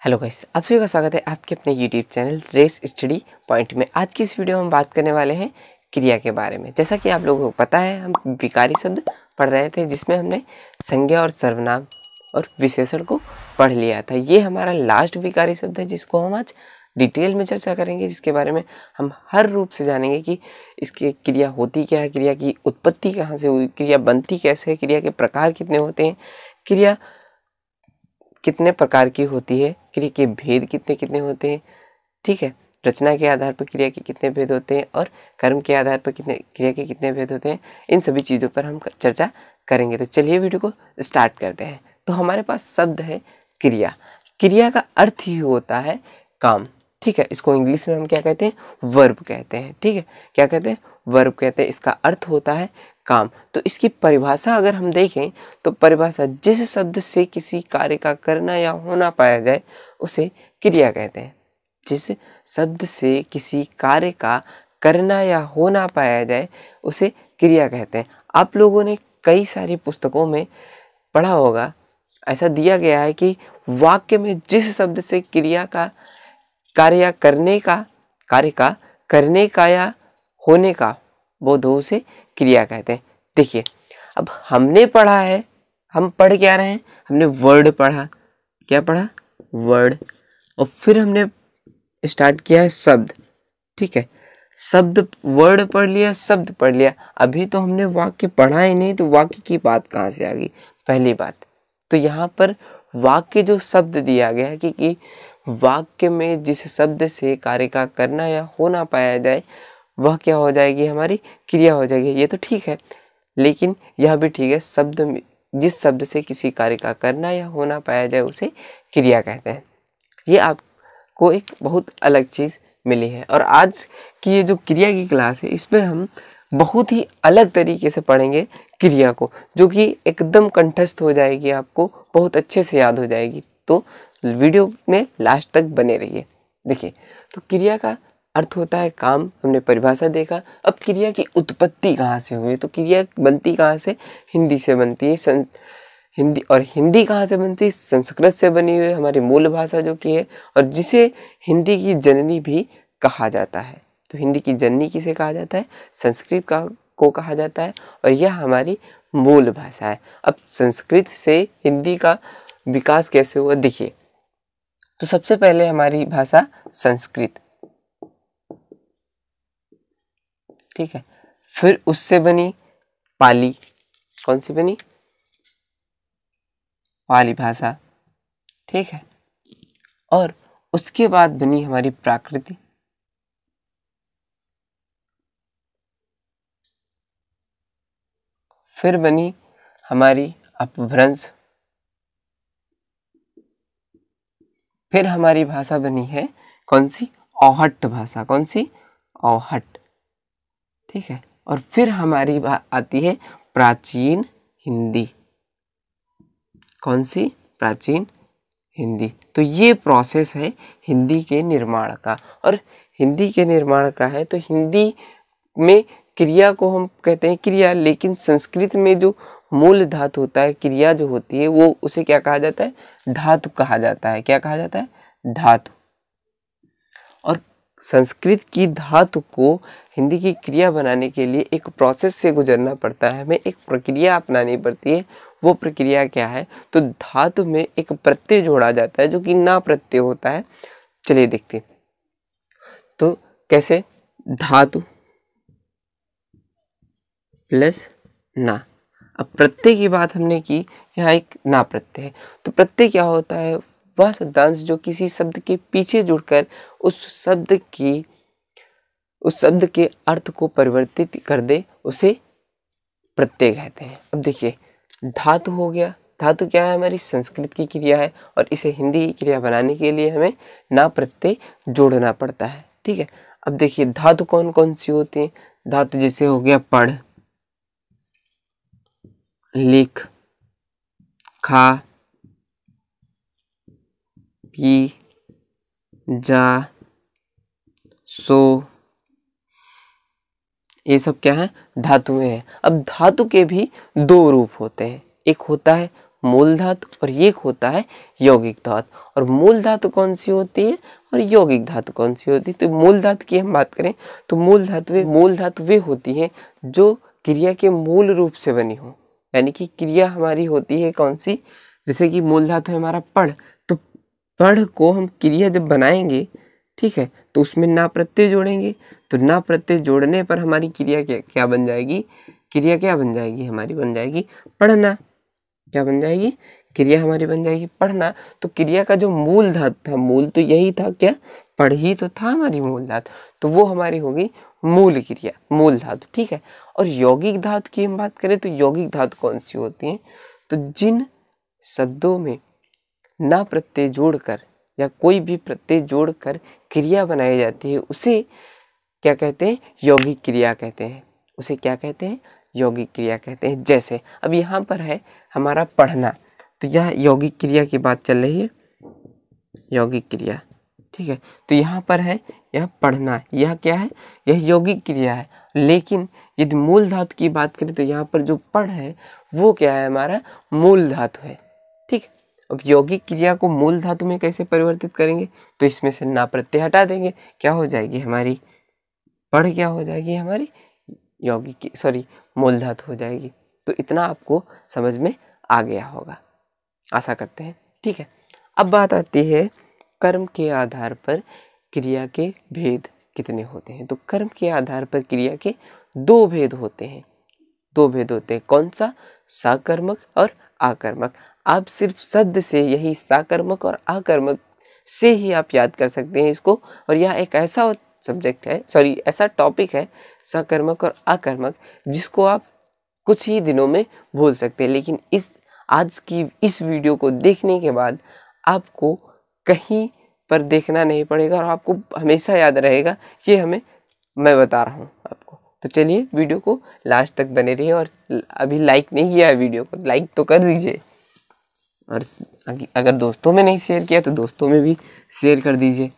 Hello guys, आप सभी का स्वागत है आपके अपने YouTube channel Race Study Point में। आज की इस वीडियो में हम बात करने वाले हैं क्रिया के बारे में। जैसा कि आप लोगों को पता है, हम विकारी शब्द पढ़ रहे थे जिसमें हमने संज्ञा और सर्वनाम और विशेषण को पढ़ लिया था। ये हमारा लास्ट विकारी शब्द है जिसको हम आज डिटेल में चर्चा करेंगे, जिसके बारे में हम हर रूप से जानेंगे कि इसकी क्रिया होती क्या है, क्रिया की उत्पत्ति कहाँ से हुई, क्रिया बनती कैसे है, क्रिया के प्रकार कितने होते हैं, क्रिया कितने प्रकार की होती है, क्रिया के भेद कितने कितने होते हैं। ठीक है, रचना के आधार पर क्रिया के कितने भेद होते हैं और कर्म के आधार पर कितने क्रिया के कितने भेद होते हैं, इन सभी चीज़ों पर हम चर्चा करेंगे। तो चलिए वीडियो को स्टार्ट करते हैं। तो हमारे पास शब्द है क्रिया। क्रिया का अर्थ ही होता है काम। ठीक है, इसको इंग्लिश में हम क्या कहते हैं, वर्ब कहते हैं। ठीक है, क्या कहते हैं, वर्ब कहते हैं। इसका अर्थ होता है काम। तो इसकी परिभाषा अगर हम देखें तो परिभाषा, जिस शब्द से किसी कार्य का करना या होना पाया जाए उसे क्रिया कहते हैं। जिस शब्द से किसी कार्य का करना या होना पाया जाए उसे क्रिया कहते हैं। आप लोगों ने कई सारी पुस्तकों में पढ़ा होगा, ऐसा दिया गया है कि वाक्य में जिस शब्द से क्रिया का कार्य करने का या होने का वो दो से क्रिया कहते हैं। देखिए, अब हमने पढ़ा है, हम पढ़ क्या रहे हैं, हमने वर्ड पढ़ा। क्या पढ़ा? वर्ड। और फिर हमने स्टार्ट किया है शब्द। ठीक है, शब्द, वर्ड पढ़ लिया, शब्द पढ़ लिया। अभी तो हमने वाक्य पढ़ा ही नहीं, तो वाक्य की बात कहाँ से आ गई? पहली बात तो यहाँ पर वाक्य जो शब्द दिया गया है कि वाक्य में जिस शब्द से कार्य का करना या होना पाया जाए वह क्या हो जाएगी, हमारी क्रिया हो जाएगी। ये तो ठीक है, लेकिन यह भी ठीक है, शब्द में जिस शब्द से किसी कार्य का करना या होना पाया जाए उसे क्रिया कहते हैं। ये आपको एक बहुत अलग चीज़ मिली है। और आज की ये जो क्रिया की क्लास है, इसमें हम बहुत ही अलग तरीके से पढ़ेंगे क्रिया को, जो कि एकदम कंठस्थ हो जाएगी, आपको बहुत अच्छे से याद हो जाएगी। तो वीडियो में लास्ट तक बने रहिए। देखिए, तो क्रिया का अर्थ होता है काम, हमने परिभाषा देखा। अब क्रिया की उत्पत्ति कहाँ से हुई? तो क्रिया बनती कहाँ से? हिंदी से बनती है। हिंदी कहाँ से बनती है? संस्कृत से बनी हुई हमारी मूल भाषा जो कि है, और जिसे हिंदी की जननी भी कहा जाता है। तो हिंदी की जननी किसे कहा जाता है? संस्कृत को कहा जाता है, और यह हमारी मूल भाषा है। अब संस्कृत से हिंदी का विकास कैसे हुआ? देखिए, तो सबसे पहले हमारी भाषा संस्कृत, ठीक है, फिर उससे बनी पाली। कौन सी बनी? पाली भाषा। ठीक है, और उसके बाद बनी हमारी प्राकृत, फिर बनी हमारी अपभ्रंश, फिर हमारी भाषा बनी है कौन सी? औहट भाषा। कौन सी? औहट। ठीक है, और फिर हमारी आती है प्राचीन हिंदी। कौन सी? प्राचीन हिंदी। तो ये प्रोसेस है हिंदी के निर्माण का, और हिंदी के निर्माण का है तो हिंदी में क्रिया को हम कहते हैं क्रिया, लेकिन संस्कृत में जो मूल धातु होता है, क्रिया जो होती है, वो उसे क्या कहा जाता है? धातु कहा जाता है। क्या कहा जाता है? धातु। और संस्कृत की धातु को हिंदी की क्रिया बनाने के लिए एक प्रोसेस से गुजरना पड़ता है, हमें एक प्रक्रिया अपनानी पड़ती है। वो प्रक्रिया क्या है? तो धातु में एक प्रत्यय जोड़ा जाता है जो कि ना प्रत्यय होता है। चलिए देखते हैं तो कैसे। धातु प्लस ना। अब प्रत्यय की बात हमने की, यहाँ एक ना प्रत्यय है। तो प्रत्यय क्या होता है? वह शब्दांश जो किसी शब्द के पीछे जुड़कर उस शब्द के अर्थ को परिवर्तित कर दे, उसे प्रत्यय कहते हैं। अब देखिए, धातु हो गया। धातु क्या है? हमारी संस्कृत की क्रिया है, और इसे हिंदी की क्रिया बनाने के लिए हमें ना प्रत्यय जोड़ना पड़ता है। ठीक है, अब देखिए धातु कौन कौन सी होती है। धातु जैसे हो गया पढ़, लिख, खा, पी, जा, सो, ये सब क्या है? धातुएं हैं। अब धातु के भी दो रूप होते हैं। एक होता है मूल धातु और एक होता है यौगिक धातु। और मूल धातु कौन सी होती है और यौगिक धातु कौन सी होती है? तो मूल धातु की हम बात करें तो मूल धातु वे होती हैं जो क्रिया के मूल रूप से बनी हो। यानी कि क्रिया हमारी होती है कौन सी? जैसे कि मूल धातु है हमारा पढ़, तो पढ़ को हम क्रिया जब बनाएंगे, ठीक है, तो उसमें ना प्रत्यय जोड़ेंगे, तो ना प्रत्यय जोड़ने पर हमारी क्रिया क्या बन जाएगी? क्रिया क्या बन जाएगी? हमारी बन जाएगी पढ़ना। क्या बन जाएगी? क्रिया हमारी बन जाएगी पढ़ना। तो क्रिया का जो मूल धातु था, मूल तो यही था, क्या? पढ़ ही तो था हमारी मूल धातु, तो वो हमारी होगी मूल क्रिया, मूल धातु, ठीक है। और यौगिक धातु की हम बात करें तो यौगिक धातु कौन सी होती हैं? तो जिन शब्दों में ना प्रत्यय जोड़कर या कोई भी प्रत्यय जोड़कर क्रिया बनाई जाती है उसे क्या कहते हैं? यौगिक क्रिया कहते हैं। उसे क्या कहते हैं? यौगिक क्रिया कहते हैं। जैसे अब यहाँ पर है हमारा पढ़ना, तो यह यौगिक क्रिया की बात चल रही है, यौगिक क्रिया, ठीक है। तो यहाँ पर है यह पढ़ना, यह क्या है? यह यौगिक क्रिया है। लेकिन यदि मूल धातु की बात करें तो यहाँ पर जो पढ़ है वो क्या है? हमारा मूल धातु है, ठीक है। अब यौगिक क्रिया को मूल धातु में कैसे परिवर्तित करेंगे? तो इसमें से ना प्रत्यय हटा देंगे, क्या हो जाएगी हमारी? पढ़ क्या हो जाएगी? हमारी मूल धातु हो जाएगी। तो इतना आपको समझ में आ गया होगा, आशा करते हैं, ठीक है। अब बात आती है कर्म के आधार पर क्रिया के भेद कितने होते हैं? तो कर्म के आधार पर क्रिया के दो भेद होते हैं। दो भेद होते हैं, कौन सा? साकर्मक और आकर्मक। आप सिर्फ शब्द से यही साकर्मक और आकर्मक से ही आप याद कर सकते हैं इसको। और यह एक ऐसा सब्जेक्ट है, ऐसा टॉपिक है सकर्मक और आकर्मक, जिसको आप कुछ ही दिनों में भूल सकते हैं। लेकिन आज की इस वीडियो को देखने के बाद आपको कहीं पर देखना नहीं पड़ेगा और आपको हमेशा याद रहेगा, ये मैं बता रहा हूँ आपको। तो चलिए वीडियो को लास्ट तक बने रहिए, और अभी लाइक नहीं किया है वीडियो को, लाइक तो कर दीजिए, और अगर दोस्तों में नहीं शेयर किया तो दोस्तों में भी शेयर कर दीजिए,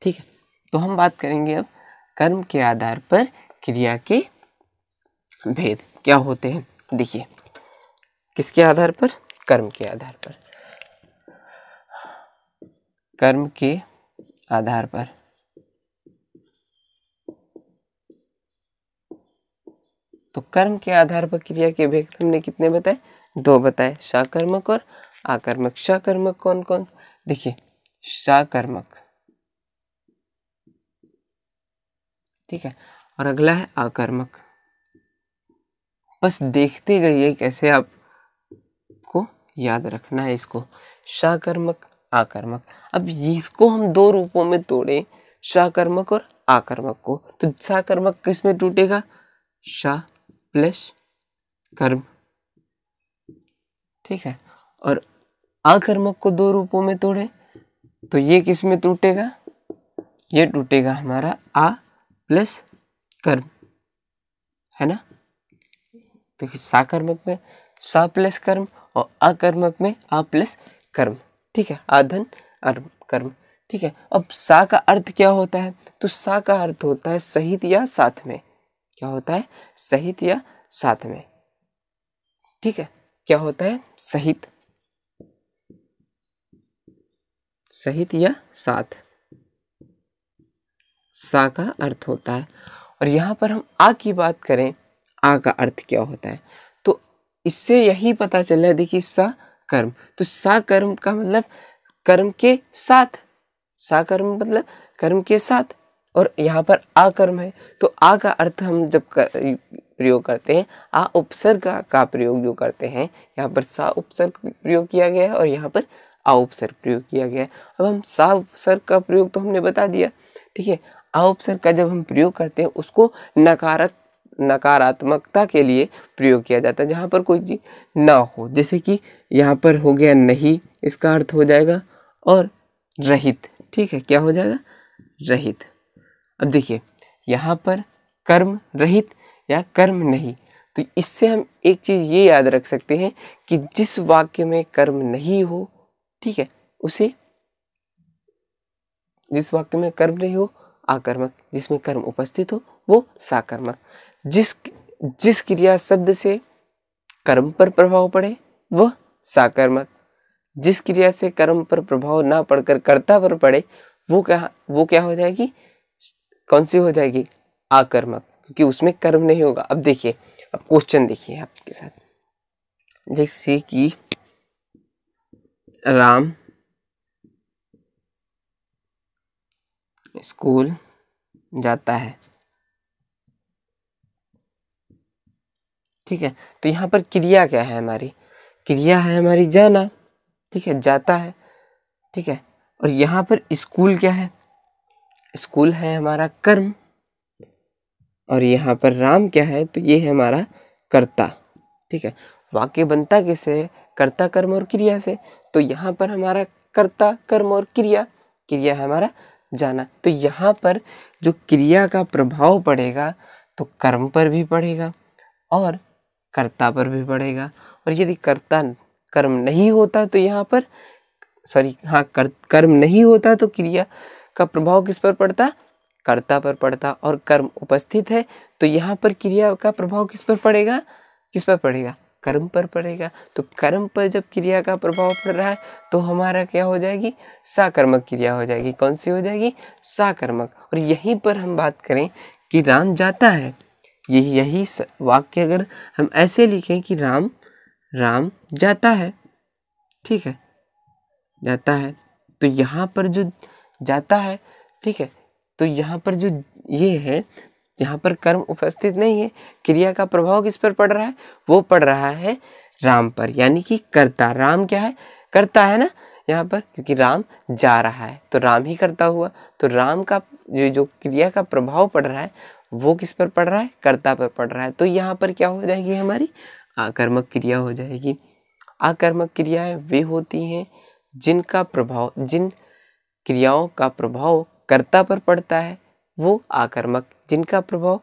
ठीक है। तो हम बात करेंगे अब कर्म के आधार पर क्रिया के भेद क्या होते हैं। देखिए, किसके आधार पर? कर्म के आधार पर। कर्म के आधार पर तो कर्म के आधार पर क्रिया के भेद हमने कितने बताए? दो बताए, साकर्मक और आकर्मक। साकर्मक कौन कौन? देखिए, साकर्मक, ठीक है, और अगला है आकर्मक। बस देखते जाइए कैसे आपको याद रखना है इसको, साकर्मक आकर्मक। अब इसको हम दो रूपों में तोड़े, साकर्मक और आकर्मक को, तो साकर्मक किस में टूटेगा? सा प्लस कर्म, ठीक है। और आकर्मक को दो रूपों में तोड़े तो ये किस में टूटेगा? ये टूटेगा हमारा आ प्लस कर्म, है ना। देखिए, साकर्मक में सा प्लस कर्म और अकर्मक में आ प्लस कर्म, ठीक है, आधन कर्म, ठीक है। अब सा का अर्थ क्या होता है? तो सा का अर्थ होता है सहित या साथ में। क्या होता है? सहित या साथ में, ठीक है। क्या होता है? सहित, सहित या साथ, सा का अर्थ होता है। और यहाँ पर हम आ की बात करें, आ का अर्थ क्या होता है? तो इससे यही पता चल रहा है, देखिए, सा कर्म, तो सा कर्म का मतलब कर्म के साथ, सा कर्म मतलब कर्म के साथ। और यहाँ पर आ कर्म है, तो आ का अर्थ हम जब प्रयोग करते हैं, आ उपसर्ग का प्रयोग जो करते हैं, यहाँ पर सा उपसर्ग प्रयोग किया गया है और यहाँ पर आ उपसर्ग प्रयोग किया गया है। अब हम सा उपसर्ग का प्रयोग तो हमने बता दिया, ठीक है। आ उपसर्ग का जब हम प्रयोग करते हैं उसको नकारात्मकता के लिए प्रयोग किया जाता है, जहाँ पर कोई चीज ना हो। जैसे कि यहाँ पर हो गया नहीं, इसका अर्थ हो जाएगा और रहित, ठीक है। क्या हो जाएगा? रहित। अब देखिए, यहाँ पर कर्म रहित या कर्म नहीं, तो इससे हम एक चीज ये याद रख सकते हैं कि जिस वाक्य में कर्म नहीं हो, ठीक है, उसे, जिस वाक्य में कर्म नहीं हो आकर्मक, जिसमें कर्म उपस्थित हो वो साकर्मक। जिस क्रिया शब्द से कर्म पर प्रभाव पड़े वह साकर्मक। जिस क्रिया से कर्म पर प्रभाव ना पड़कर कर्ता पर पड़े वो क्या हो जाएगी, कौन सी हो जाएगी, आकर्मक, क्योंकि उसमें कर्म नहीं होगा। अब देखिए, अब क्वेश्चन देखिए आपके साथ, जैसे कि राम स्कूल जाता है, ठीक है। तो यहाँ पर क्रिया क्या है हमारी, क्रिया है हमारी जाना, ठीक है, जाता है, ठीक है। और यहाँ पर स्कूल क्या है, स्कूल है हमारा कर्म, और यहाँ पर राम क्या है, तो ये है हमारा कर्ता, ठीक है। वाक्य बनता किससे है, कर्ता कर्म और क्रिया से। तो यहाँ पर हमारा कर्ता कर्म और क्रिया, क्रिया है हमारा जाना। तो यहाँ पर जो क्रिया का प्रभाव पड़ेगा तो कर्म पर भी पड़ेगा और कर्ता पर भी पड़ेगा। और यदि कर्ता कर्म नहीं होता तो यहाँ पर कर्म नहीं होता तो क्रिया का प्रभाव किस पर पड़ता, कर्ता पर पड़ता। और कर्म उपस्थित है तो यहाँ पर क्रिया का प्रभाव किस पर पड़ेगा, किस पर पड़ेगा, कर्म पर पड़ेगा। तो कर्म पर जब क्रिया का प्रभाव पड़ रहा है तो हमारा क्या हो जाएगी, साकर्मक क्रिया हो जाएगी। कौन सी हो जाएगी, साकर्मक। और यहीं पर हम बात करें कि राम जाता है, यही वाक्य अगर हम ऐसे लिखें कि राम जाता है, ठीक है, जाता है, तो यहाँ पर जो जाता है, ठीक है, तो यहाँ पर जो ये है, यहाँ पर कर्म उपस्थित नहीं है, क्रिया का प्रभाव किस पर पड़ रहा है, वो पड़ रहा है राम पर, यानी कि कर्ता। राम क्या है, कर्ता है ना यहाँ पर, क्योंकि राम जा रहा है तो राम ही कर्ता हुआ। तो राम का जो क्रिया का प्रभाव पड़ रहा है वो किस पर पड़ रहा है, कर्ता पर पड़ रहा है। तो यहाँ पर क्या हो जाएगी हमारी, आकर्मक क्रिया हो जाएगी। आकर्मक क्रियाएं वे होती हैं जिनका प्रभाव, जिन क्रियाओं का प्रभाव कर्ता पर पड़ता है वो आकर्मक, जिनका प्रभाव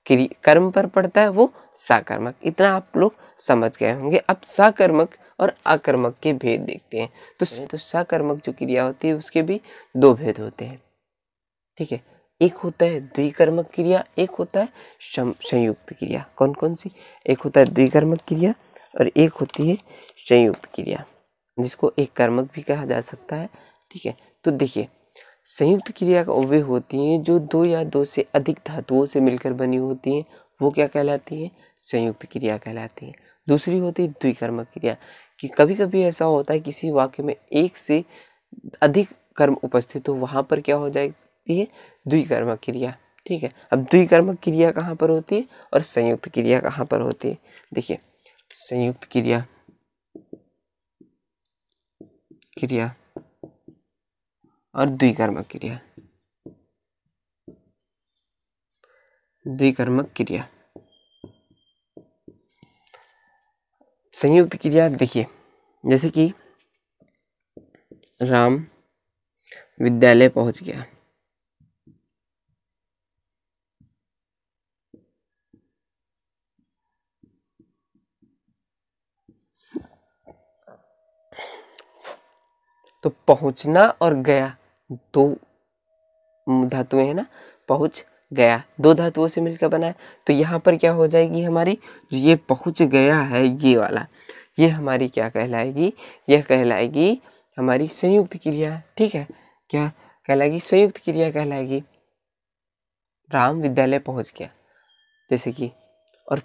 कर्म पर पड़ता है वो साकर्मक। इतना आप लोग समझ गए होंगे। अब साकर्मक और आकर्मक के भेद देखते हैं। तो साकर्मक जो क्रिया होती है उसके भी दो भेद होते हैं, ठीक है। एक होता है द्विकर्मक क्रिया, एक होता है संयुक्त क्रिया। कौन कौन सी, एक होता है द्विकर्मक क्रिया और एक होती है संयुक्त क्रिया, जिसको एक कर्मक भी कहा जा सकता है, ठीक है। तो देखिए, संयुक्त क्रिया वे होती हैं जो दो या दो से अधिक धातुओं से मिलकर बनी होती हैं, वो क्या कहलाती है, संयुक्त क्रिया कहलाती है। दूसरी होती है द्विकर्मक क्रिया, कि कभी कभी ऐसा होता है किसी वाक्य में एक से अधिक कर्म उपस्थित हो, वहां पर क्या हो जाती है, द्विकर्मक क्रिया, ठीक है। अब द्विकर्मक क्रिया कहाँ पर होती है और संयुक्त क्रिया कहाँ पर होती है, देखिए, संयुक्त क्रिया और द्विकर्मक क्रिया। द्विकर्मक क्रिया, संयुक्त क्रिया देखिए, जैसे कि राम विद्यालय पहुंच गया, तो पहुंचना और गया दो धातुएं हैं ना, पहुंच गया दो धातुओं से मिलकर बना है। तो यहाँ पर क्या हो जाएगी हमारी, ये पहुंच गया है ये वाला, ये हमारी क्या कहलाएगी, यह कहलाएगी हमारी संयुक्त क्रिया, ठीक है। क्या कहलाएगी, संयुक्त क्रिया कहलाएगी। राम विद्यालय पहुंच गया, जैसे कि। और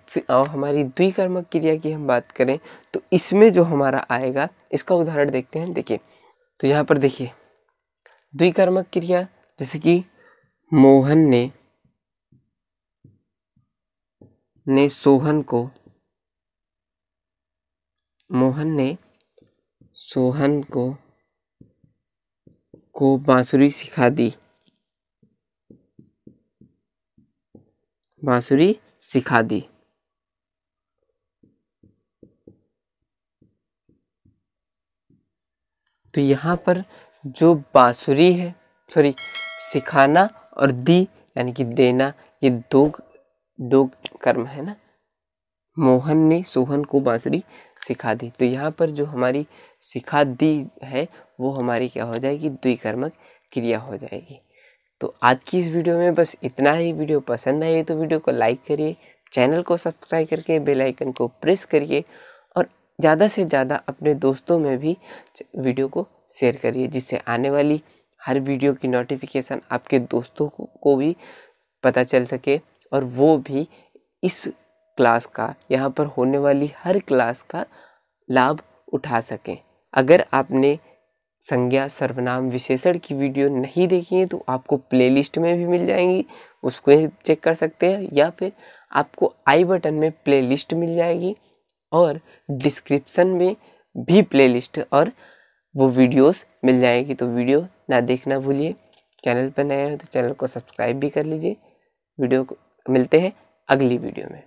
हमारी द्विकर्मक क्रिया की हम बात करें तो इसमें जो हमारा आएगा, इसका उदाहरण देखते हैं। देखिए, तो यहाँ पर देखिए द्विकर्मक क्रिया, जैसे कि मोहन ने सोहन को बांसुरी सिखा दी, बांसुरी सिखा दी। तो यहाँ पर जो बांसुरी है, सिखाना और दी यानी कि देना, ये दो कर्म है ना। मोहन ने सोहन को बांसुरी सिखा दी, तो यहाँ पर जो हमारी सिखा दी है वो हमारी क्या हो जाएगी, द्विकर्मक क्रिया हो जाएगी। तो आज की इस वीडियो में बस इतना ही। वीडियो पसंद आई तो वीडियो को लाइक करिए, चैनल को सब्सक्राइब करके बेल आइकन को प्रेस करिए और ज़्यादा से ज़्यादा अपने दोस्तों में भी वीडियो को शेयर करिए, जिससे आने वाली हर वीडियो की नोटिफिकेशन आपके दोस्तों को भी पता चल सके और वो भी इस क्लास का, यहाँ पर होने वाली हर क्लास का लाभ उठा सकें। अगर आपने संज्ञा सर्वनाम विशेषण की वीडियो नहीं देखी है तो आपको प्लेलिस्ट में भी मिल जाएंगी, उसको चेक कर सकते हैं, या फिर आपको आई बटन में प्लेलिस्ट मिल जाएगी और डिस्क्रिप्शन में भी प्लेलिस्ट और वो वीडियोस मिल जाएगी। तो वीडियो ना देखना भूलिए। चैनल पर नए हैं तो चैनल को सब्सक्राइब भी कर लीजिए। वीडियो को मिलते हैं अगली वीडियो में।